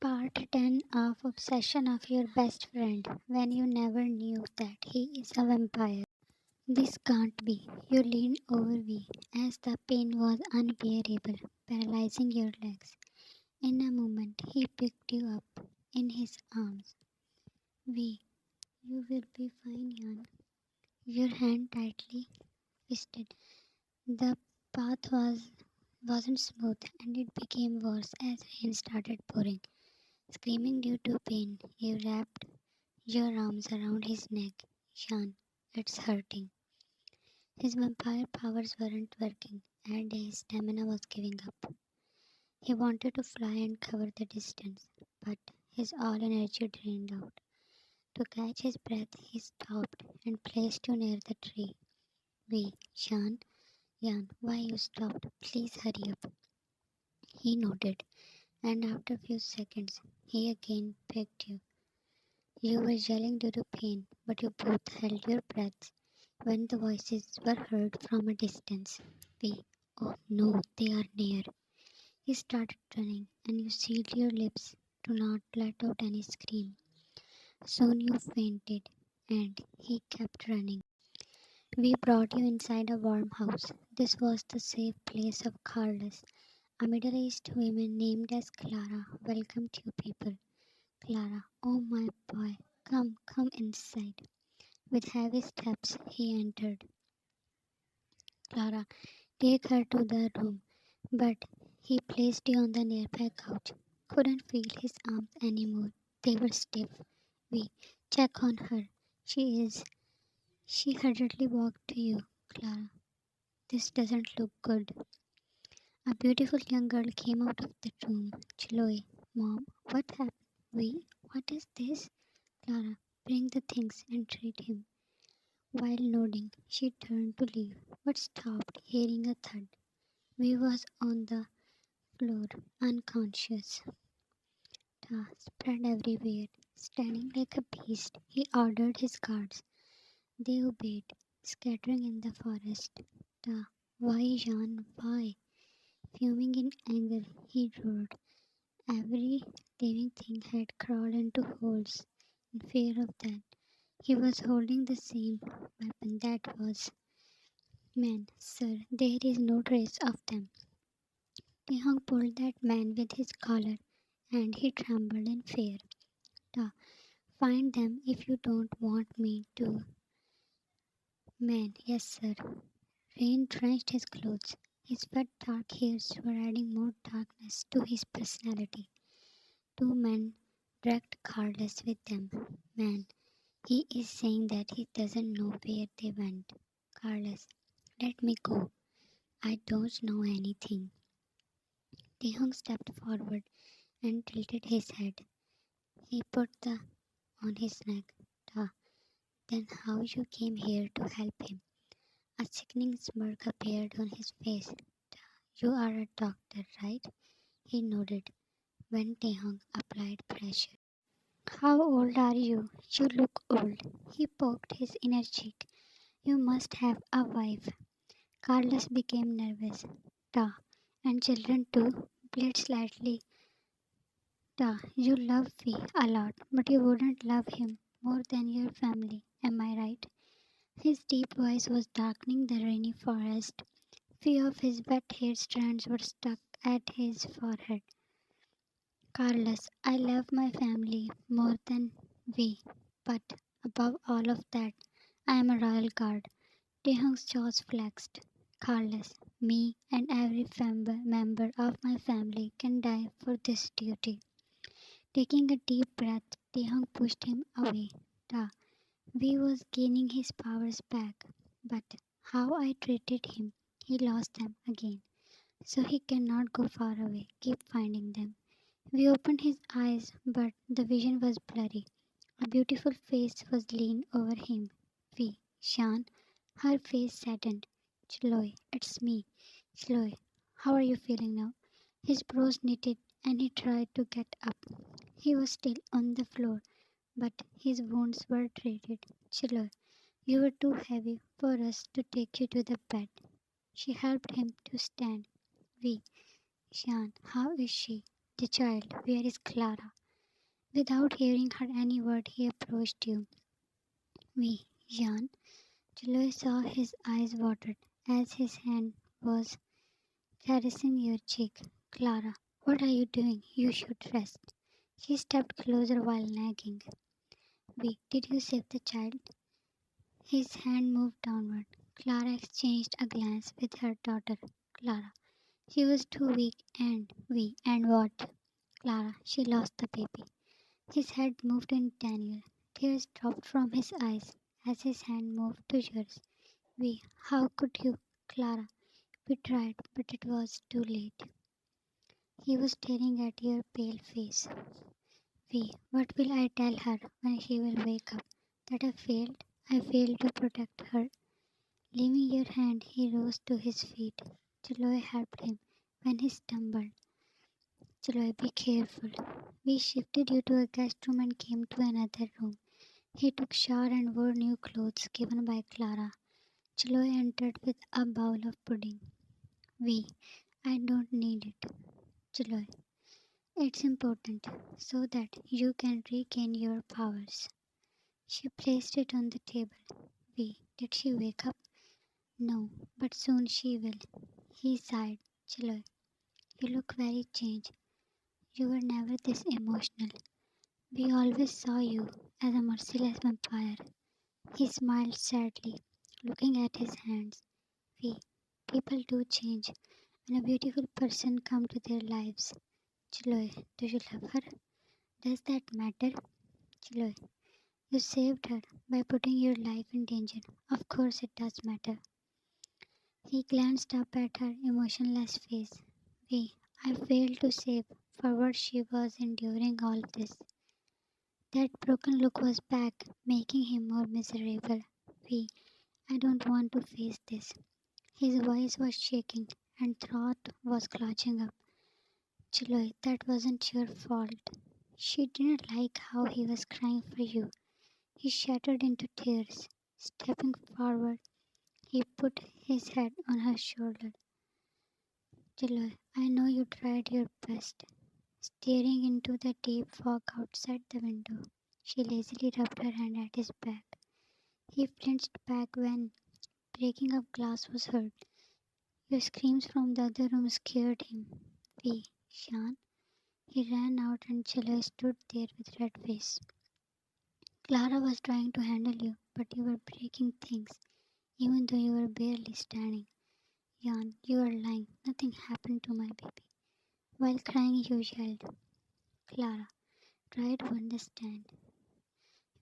Part 10 of Obsession of Your Best Friend When You Never Knew That He Is a Vampire. This can't be. You leaned over V as the pain was unbearable, paralyzing your legs. In a moment, he picked you up in his arms. V, you will be fine, Jan. Your hand tightly fisted. The path wasn't smooth, and it became worse as rain started pouring. Screaming due to pain, you wrapped your arms around his neck. Jan, it's hurting. His vampire powers weren't working, and his stamina was giving up. He wanted to fly and cover the distance, but his all energy drained out. To catch his breath, he stopped and placed you near the tree. We, Jan, why you stopped? Please hurry up. He nodded, and after a few seconds, he again picked you. You were yelling due to pain, but you both held your breaths when the voices were heard from a distance. We, oh no, they are near. He started running, and you sealed your lips to not let out any scream. Soon you fainted, and he kept running. We brought you inside a warm house. This was the safe place of Carlos, a middle-aged woman named as Clara. Welcomed you people. Clara, oh my boy, come inside. With heavy steps, he entered. Clara, take her to the room. But he placed you on the nearby couch. Couldn't feel his arms anymore. They were stiff. We check on her. She is. She hurriedly walked to you. Clara, this doesn't look good. A beautiful young girl came out of the room. Chloe, Mom, what happened? We, what is this? Clara, bring the things and treat him. While nodding, she turned to leave, but stopped, hearing a thud. We was on the floor, unconscious. Ta spread everywhere. Standing like a beast, he ordered his guards. They obeyed, scattering in the forest. Ta, why, Jean, why? Fuming in anger, he roared. Every living thing had crawled into holes in fear of that. He was holding the same weapon that was. Man, sir, there is no trace of them. Taehyung pulled that man with his collar, and he trembled in fear. Ta, find them if you don't want me to. Man, yes, sir. Rain drenched his clothes. His wet dark hairs were adding more darkness to his personality. Two men dragged Carlos with them. Man, he is saying that he doesn't know where they went. Carlos, let me go. I don't know anything. Taehyung stepped forward and tilted his head. He put the on his neck. Ta, then how you came here to help him? A sickening smirk appeared on his face. Ta, you are a doctor, right? He nodded when Taehyung applied pressure. How old are you? You look old. He poked his inner cheek. You must have a wife. Carlos became nervous. Ta, and children too? Played slightly. Ta, you love Fee a lot, but you wouldn't love him more than your family. Am I right? His deep voice was darkening the rainy forest. Few of his wet hair strands were stuck at his forehead. Carlos, I love my family more than we, but above all of that, I am a royal guard. Taehyung's jaws flexed. Carlos, me and every member of my family can die for this duty. Taking a deep breath, Taehyung pushed him away. Ta, V was gaining his powers back, but how I treated him, he lost them again. So he cannot go far away. Keep finding them. We opened his eyes, but the vision was blurry. A beautiful face was leaned over him. We, Shan, her face saddened. Chloe, it's me. Chloe, how are you feeling now? His brows knitted and he tried to get up. He was still on the floor, but his wounds were treated. Chloe, you were too heavy for us to take you to the bed. She helped him to stand. We, Shan, how is she? The child, where is Clara? Without hearing her any word, he approached you. We, Jean. Chloe saw his eyes watered as his hand was caressing your cheek. Clara, what are you doing? You should rest. She stepped closer while nagging. We, did you save the child? His hand moved downward. Clara exchanged a glance with her daughter. Clara, she was too weak and what? Clara, she lost the baby. His head moved in Daniel. Tears dropped from his eyes as his hand moved to yours. We, how could you? Clara, we tried, but it was too late. He was staring at your pale face. We, what will I tell her when she will wake up? That I failed to protect her. Leaving your hand, he rose to his feet. Chloe helped him when he stumbled. Chloe, be careful. We shifted you to a guest room and came to another room. He took shower and wore new clothes given by Clara. Chloe entered with a bowl of pudding. We, I don't need it. Chloe, it's important so that you can regain your powers. She placed it on the table. We, did she wake up? No, but soon she will. He sighed. Chloe, you look very changed. You were never this emotional. We always saw you as a merciless vampire. He smiled sadly, looking at his hands. We, people do change when a beautiful person come to their lives. Chloe, do you love her? Does that matter? Chloe, you saved her by putting your life in danger. Of course it does matter. He glanced up at her emotionless face. We, I failed to save for what she was enduring all this. That broken look was back, making him more miserable. We, I don't want to face this. His voice was shaking and throat was clutching up. Chloe, that wasn't your fault. She didn't like how he was crying for you. He shattered into tears. Stepping forward, he put his head on her shoulder. Chloe, I know you tried your best. Staring into the deep fog outside the window, she lazily rubbed her hand at his back. He flinched back when breaking of glass was heard. Your screams from the other room scared him. We, Shan. He ran out and Chloe stood there with red face. Clara was trying to handle you, but you were breaking things, even though you were barely standing. Jan, you are lying. Nothing happened to my baby. While crying, you yelled. Clara, try to understand.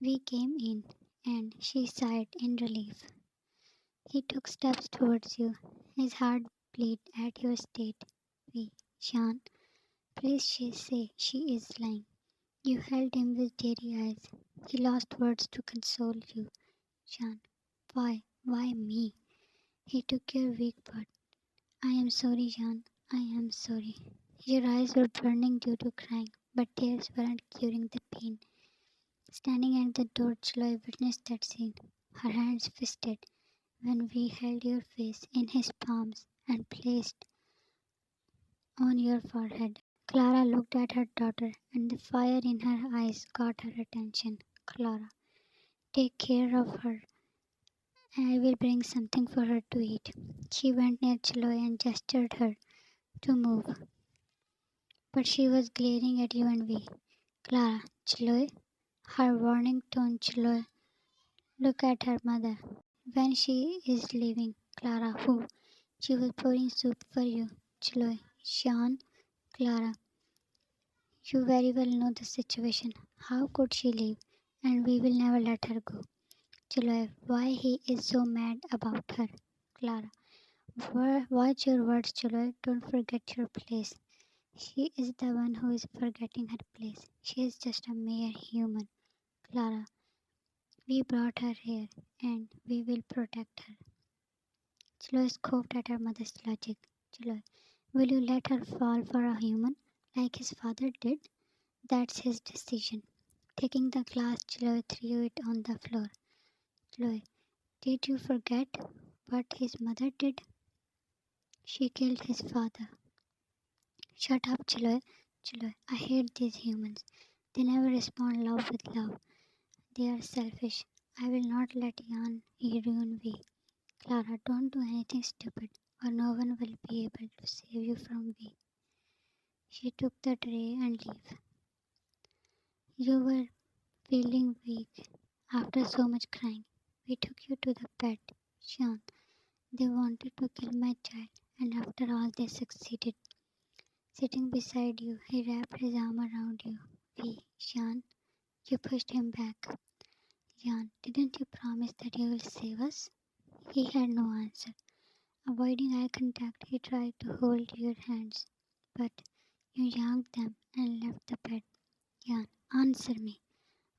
We came in, and she sighed in relief. He took steps towards you, his heart beat at your state. We, Shan, please she say she is lying. You held him with teary eyes. He lost words to console you. Shan, why? Why me? He took your weak part. I am sorry, Jan. I am sorry. Your eyes were burning due to crying, but tears weren't curing the pain. Standing at the door, Chloe witnessed that scene, her hands fisted, when we held your face in his palms and placed on your forehead. Clara looked at her daughter, and the fire in her eyes got her attention. Clara, take care of her. I will bring something for her to eat. She went near Chloe and gestured her to move, but she was glaring at you and we. Clara, Chloe, her warning tone. Chloe, look at her mother. When she is leaving, Clara, who? She was pouring soup for you. Chloe, Sean, Clara, you very well know the situation. How could she leave? And we will never let her go. Chloe, why he is so mad about her? Clara, watch your words, Chloe. Don't forget your place. She is the one who is forgetting her place. She is just a mere human. Clara, we brought her here and we will protect her. Chloe scoffed at her mother's logic. Chloe, will you let her fall for a human like his father did? That's his decision. Taking the glass, Chloe threw it on the floor. Chloe, did you forget what his mother did? She killed his father. Shut up, Chloe. Chloe, I hate these humans. They never respond love with love. They are selfish. I will not let Jan ruin V. Clara, don't do anything stupid, or no one will be able to save you from V. She took the tray and left. You were feeling weak after so much crying. We took you to the vet. Sean, they wanted to kill my child, and after all, they succeeded. Sitting beside you, he wrapped his arm around you. Sean, you pushed him back. Jan, didn't you promise that you will save us? He had no answer. Avoiding eye contact, he tried to hold your hands, but you yanked them and left the bed. Jan, answer me.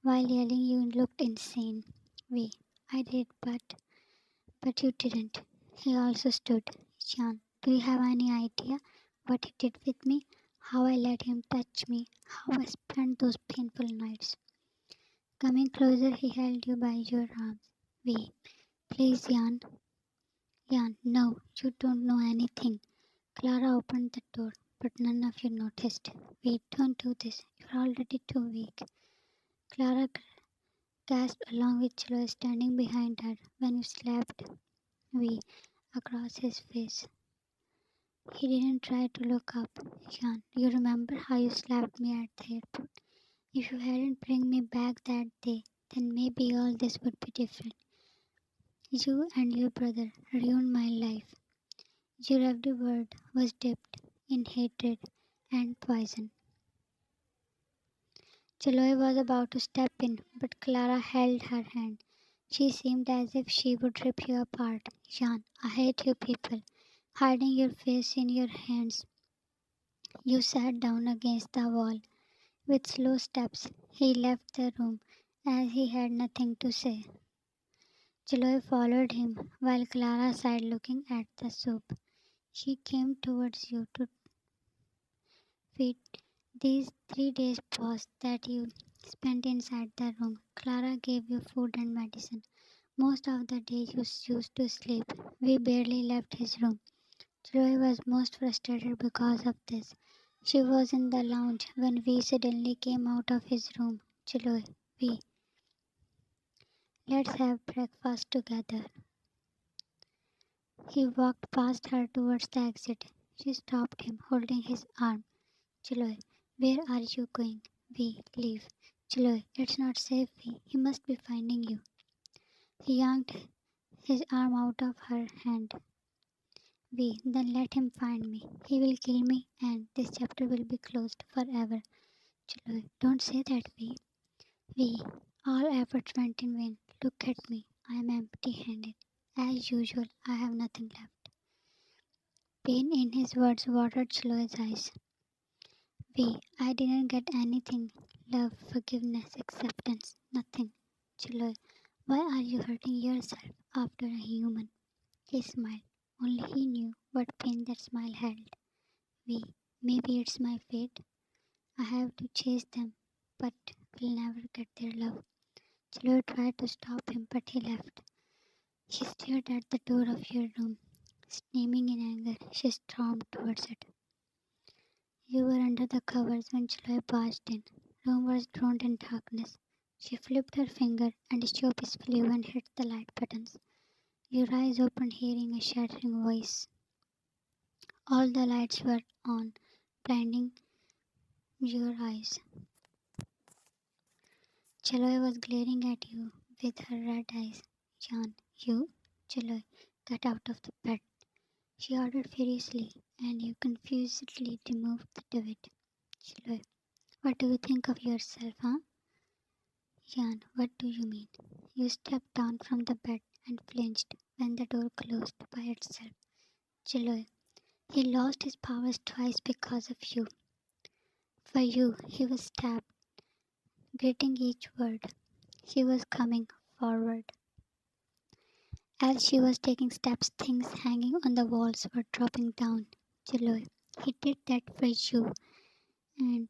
While yelling, you looked insane. We, I did, but you didn't. He also stood. Jan, do you have any idea what he did with me? How I let him touch me? How I spent those painful nights? Coming closer, he held you by your arms. We, please, Jan. Jan, no, you don't know anything. Clara opened the door, but none of you noticed. We don't do this. You're already too weak. Clara gasped along with Chloe standing behind her when you slapped V across his face. He didn't try to look up. Jan, you remember how you slapped me at the airport? If you hadn't bring me back that day, then maybe all this would be different. You and your brother ruined my life. Your every word was dipped in hatred and poison. Chloe was about to step in, but Clara held her hand. She seemed as if she would rip you apart. Jan, I hate you people. Hiding your face in your hands, you sat down against the wall. With slow steps, he left the room as he had nothing to say. Chloe followed him while Clara sat looking at the soup. She came towards you to feed these 3 days pause that you spent inside the room. Clara gave you food and medicine. Most of the day you used to sleep. We barely left his room. Chloe was most frustrated because of this. She was in the lounge when we suddenly came out of his room. Chloe, we, let's have breakfast together. He walked past her towards the exit. She stopped him, holding his arm. Chloe, where are you going? We leave. Chloe, it's not safe. He must be finding you. He yanked his arm out of her hand. Then let him find me. He will kill me and this chapter will be closed forever. Chloe, don't say that, We. All efforts went in vain. Look at me. I am empty handed. As usual, I have nothing left. Pain in his words watered Chloe's eyes. I didn't get anything. Love, forgiveness, acceptance, nothing. Chloe, why are you hurting yourself after a human? He smiled. Only he knew what pain that smile held. Maybe it's my fate. I have to chase them, but will never get their love. Chloe tried to stop him, but he left. She stared at the door of your room. Screaming in anger, she stormed towards it. You were under the covers when Chloe barged in. Room was drowned in darkness. She flipped her finger and showpiece flew and hit the light buttons. Your eyes opened, hearing a shattering voice. All the lights were on, blinding your eyes. Chloe was glaring at you with her red eyes. Jan, you? Chloe, get out of the bed. She ordered furiously, and you confusedly removed the divid. Chloe, what do you think of yourself, huh? Jan, what do you mean? You stepped down from the bed and flinched when the door closed by itself. Chloe, he lost his powers twice because of you. For you, he was stabbed, gritting each word. He was coming forward. As she was taking steps, things hanging on the walls were dropping down. Chloe, he did that for you. And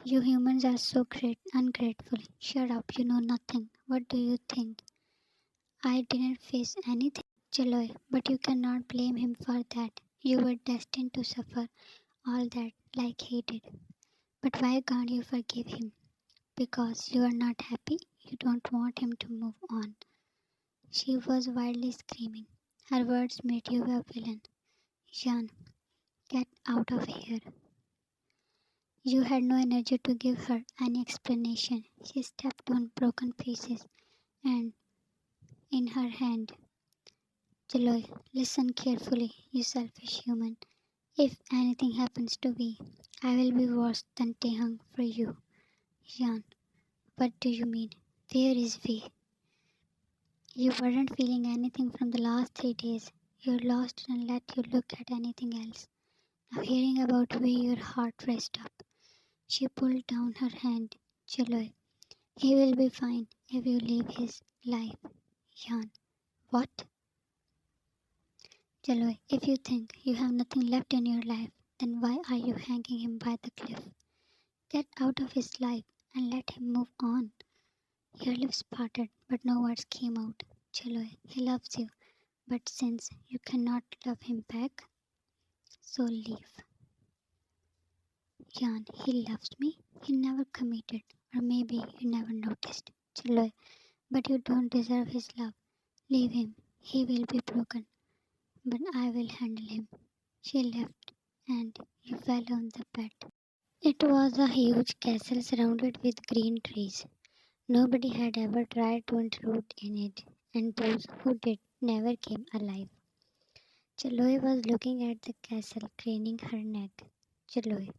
you humans are so great, ungrateful. Shut up, you know nothing. What do you think? I didn't face anything, Chloe, but you cannot blame him for that. You were destined to suffer. all that like he did. But why can't you forgive him? Because you are not happy? You don't want him to move on. She was wildly screaming. Her words made you a villain. Jan, get out of here. You had no energy to give her any explanation. She stepped on broken pieces and in her hand. Jaloy, listen carefully, you selfish human. If anything happens to me, I will be worse than Taehyung for you. Jan, what do you mean? Where is we? You weren't feeling anything from the last 3 days. You're lost and let you look at anything else. Now hearing about we, your heart raced up. She pulled down her hand. Jaloy, he will be fine if you leave his life. Jan, what? Jaloy, if you think you have nothing left in your life, then why are you hanging him by the cliff? Get out of his life and let him move on. Her lips parted, but no words came out. Jaloy, he loves you, but since you cannot love him back, so leave. Jan, he loves me. He never committed, or maybe you never noticed. Jaloy, but you don't deserve his love. Leave him. He will be broken, but I will handle him. She left, and you fell on the bed. It was a huge castle surrounded with green trees. Nobody had ever tried to intrude in it, and those who did never came alive. Chloe was looking at the castle, craning her neck. Chloe,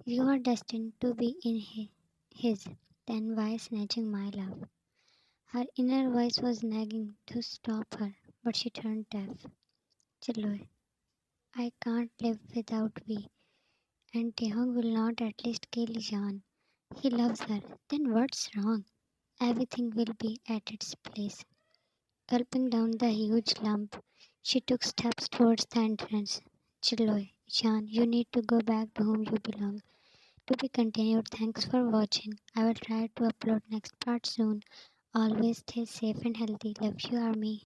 you are destined to be in his, then why snatching my love? Her inner voice was nagging to stop her, but she turned deaf. Chloe, I can't live without we, and Taehyung will not at least kill Jean. He loves her. Then what's wrong? Everything will be at its place. Gulping down the huge lump, she took steps towards the entrance. Chiloy, Jean, you need to go back to whom you belong. To be continued. Thanks for watching. I will try to upload next part soon. Always stay safe and healthy. Love you, Army.